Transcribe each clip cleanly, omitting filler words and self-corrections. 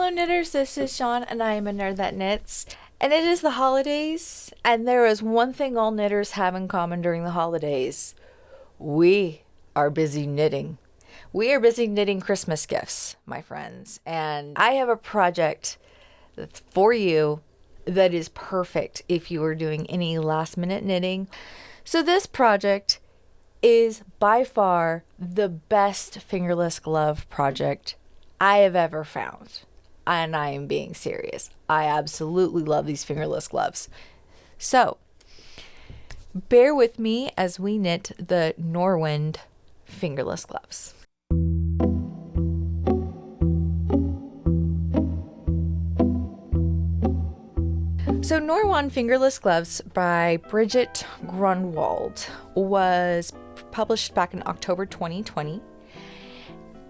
Hello knitters, this is Sean and I am a nerd that knits. And it is the holidays, and there is one thing all knitters have in common during the holidays. We are busy knitting. We are busy knitting Christmas gifts, my friends. And I have a project that's for you that is perfect if you are doing any last minute knitting. So this project is by far the best fingerless glove project I have ever found. And I am being serious. I absolutely love these fingerless gloves. So, bear with me as we knit the Nordwind fingerless gloves. So Nordwand Fingerless Gloves by Bridget Grunwald was published back in October 2020.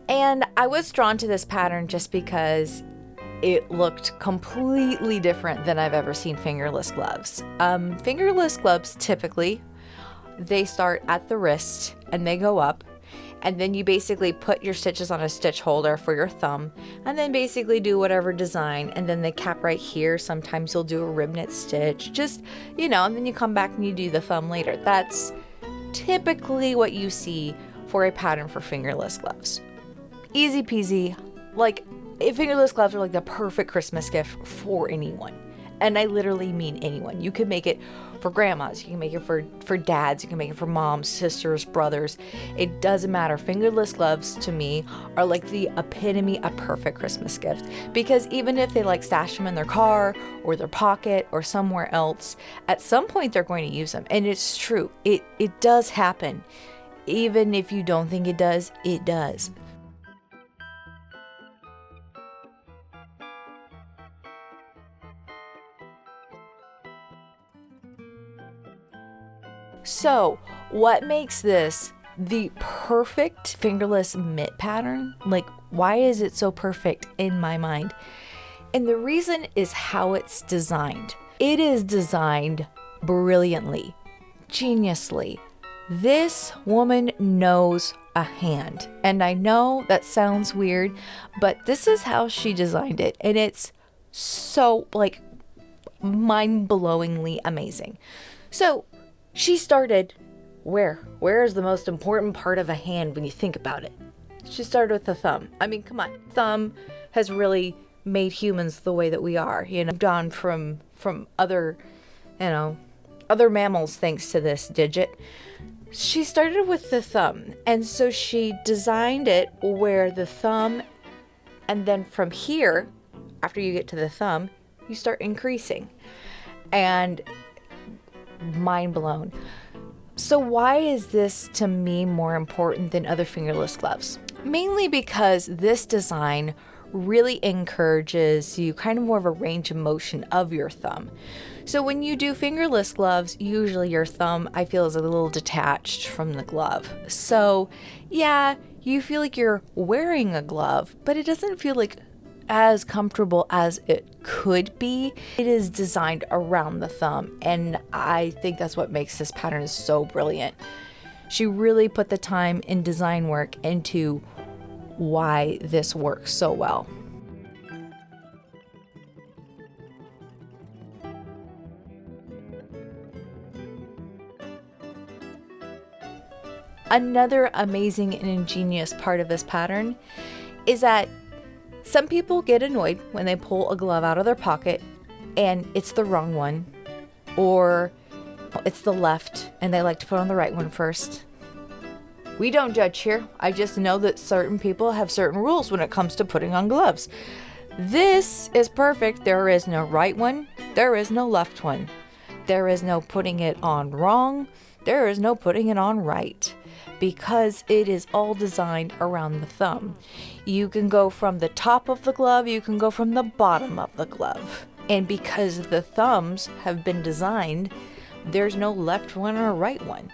And I was drawn to this pattern just because it looked completely different than I've ever seen fingerless gloves. Fingerless gloves, typically, they start at the wrist and they go up. And then you basically put your stitches on a stitch holder for your thumb and then basically do whatever design. And then they cap right here. Sometimes you'll do a rib knit stitch, just, and then you come back and you do the thumb later. That's typically what you see for a pattern for fingerless gloves. Easy peasy. Like, fingerless gloves are like the perfect Christmas gift for anyone. And I literally mean anyone. You can make it for grandmas, you can make it for dads, you can make it for moms, sisters, brothers. It doesn't matter. Fingerless gloves to me are like the epitome of perfect Christmas gift, because even if they like stash them in their car or their pocket or somewhere else, at some point they're going to use them. And it's true. It does happen. Even if you don't think it does, it does. So, what makes this the perfect fingerless mitt pattern? Like, why is it so perfect in my mind? And the reason is how it's designed. It is designed brilliantly, geniusly. This woman knows a hand. And I know that sounds weird, but this is how she designed it. And it's so, mind-blowingly amazing. So, she started where? Where is the most important part of a hand when you think about it? She started with the thumb. I mean, come on. Thumb has really made humans the way that we are. Gone from other, other mammals thanks to this digit. She started with the thumb. And so she designed it where the thumb, and then from here, after you get to the thumb, you start increasing. And mind blown. So why is this to me more important than other fingerless gloves? Mainly because this design really encourages you kind of more of a range of motion of your thumb. So when you do fingerless gloves, usually your thumb, I feel, is a little detached from the glove. So yeah, you feel like you're wearing a glove, but it doesn't feel like as comfortable as it could be. It is designed around the thumb, and I think that's what makes this pattern so brilliant. She really put the time and design work into why this works so well. Another amazing and ingenious part of this pattern is that some people get annoyed when they pull a glove out of their pocket and it's the wrong one, or it's the left and they like to put on the right one first. We don't judge here. I just know that certain people have certain rules when it comes to putting on gloves. This is perfect. There is no right one. There is no left one. There is no putting it on wrong. There is no putting it on right, because it is all designed around the thumb. You can go from the top of the glove, you can go from the bottom of the glove. And because the thumbs have been designed, there's no left one or right one.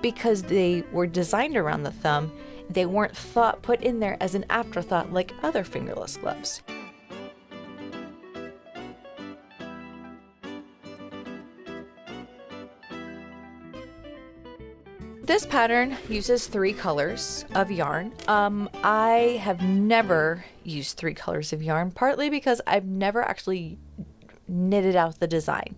Because they were designed around the thumb, they weren't put in there as an afterthought like other fingerless gloves. This pattern uses 3 colors of yarn. I have never used 3 colors of yarn, partly because I've never actually knitted out the design.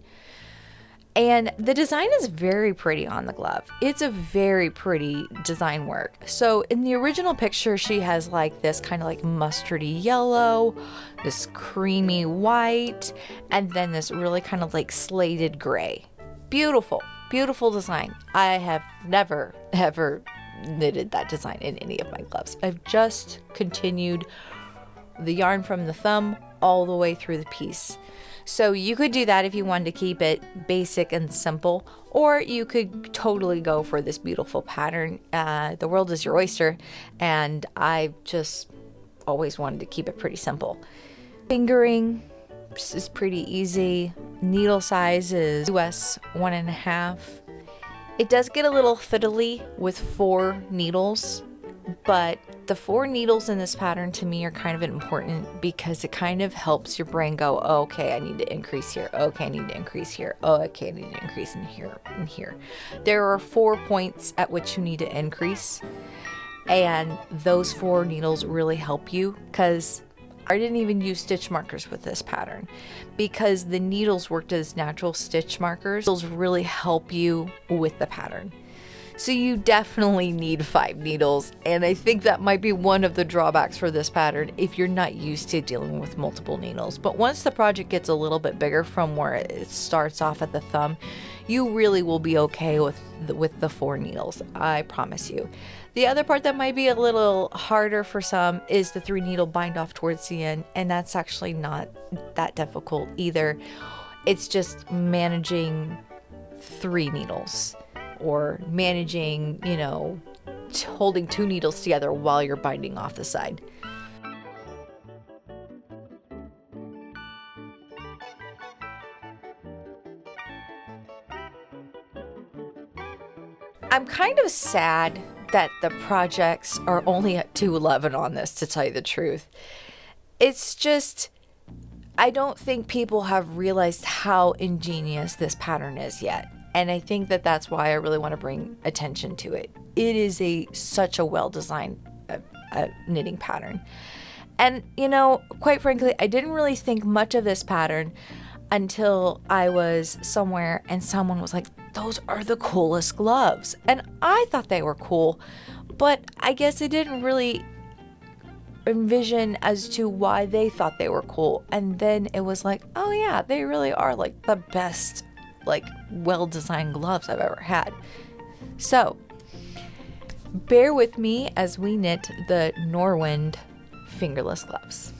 And the design is very pretty on the glove. It's a very pretty design work. So in the original picture, she has like this kind of like mustardy yellow, this creamy white, and then this really kind of like slated gray. Beautiful, beautiful design. I have never, ever knitted that design in any of my gloves. I've just continued the yarn from the thumb all the way through the piece. So you could do that if you wanted to keep it basic and simple, or you could totally go for this beautiful pattern. The world is your oyster, and I just always wanted to keep it pretty simple. Fingering is pretty easy. Needle size is US 1.5. It does get a little fiddly with 4 needles, but the 4 needles in this pattern to me are kind of important because it kind of helps your brain go, oh, okay, I need to increase here. Okay, I need to increase here. Oh, okay, I need to increase in here and here. There are 4 points at which you need to increase, and those 4 needles really help you, because I didn't even use stitch markers with this pattern because the needles worked as natural stitch markers. Those really help you with the pattern. So you definitely need 5 needles, and I think that might be one of the drawbacks for this pattern if you're not used to dealing with multiple needles. But once the project gets a little bit bigger from where it starts off at the thumb, you really will be okay with the 4 needles, I promise you. The other part that might be a little harder for some is the 3 needle bind off towards the end, and that's actually not that difficult either. It's just managing 3 needles, or managing, holding 2 needles together while you're binding off the side. I'm kind of sad that the projects are only at 211 on this, to tell you the truth. It's just, I don't think people have realized how ingenious this pattern is yet. And I think that that's why I really want to bring attention to it. It is such a well-designed knitting pattern. And, quite frankly, I didn't really think much of this pattern until I was somewhere and someone was like, those are the coolest gloves. And I thought they were cool, but I guess I didn't really envision as to why they thought they were cool. And then it was like, oh yeah, they really are like the best, like well-designed gloves I've ever had. So bear with me as we knit the Nordwind fingerless gloves.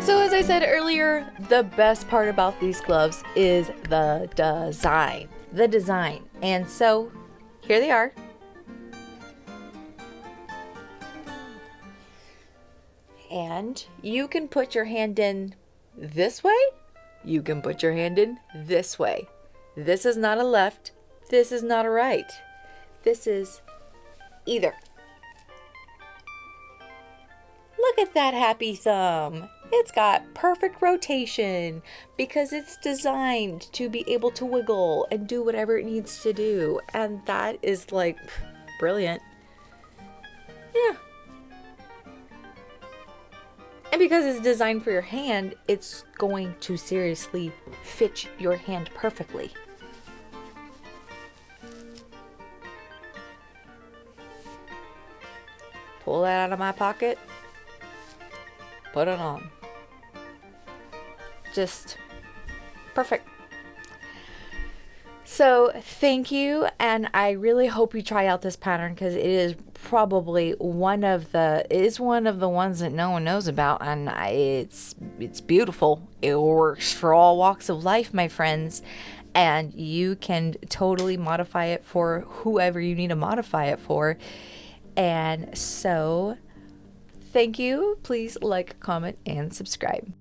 So as I said earlier, the best part about these gloves is the design. The design. And so here they are. And you can put your hand in this way. You can put your hand in this way. This is not a left. This is not a right. This is either. Look at that happy thumb. It's got perfect rotation because it's designed to be able to wiggle and do whatever it needs to do. And that is like brilliant. Yeah. And because it's designed for your hand, it's going to seriously fit your hand perfectly. Pull that out of my pocket. Put it on. Just perfect. So thank you, and I really hope you try out this pattern because it is probably one of the ones that no one knows about, and it's beautiful. It works for all walks of life, my friends, and you can totally modify it for whoever you need to modify it for. And so thank you. Please like, comment, and subscribe.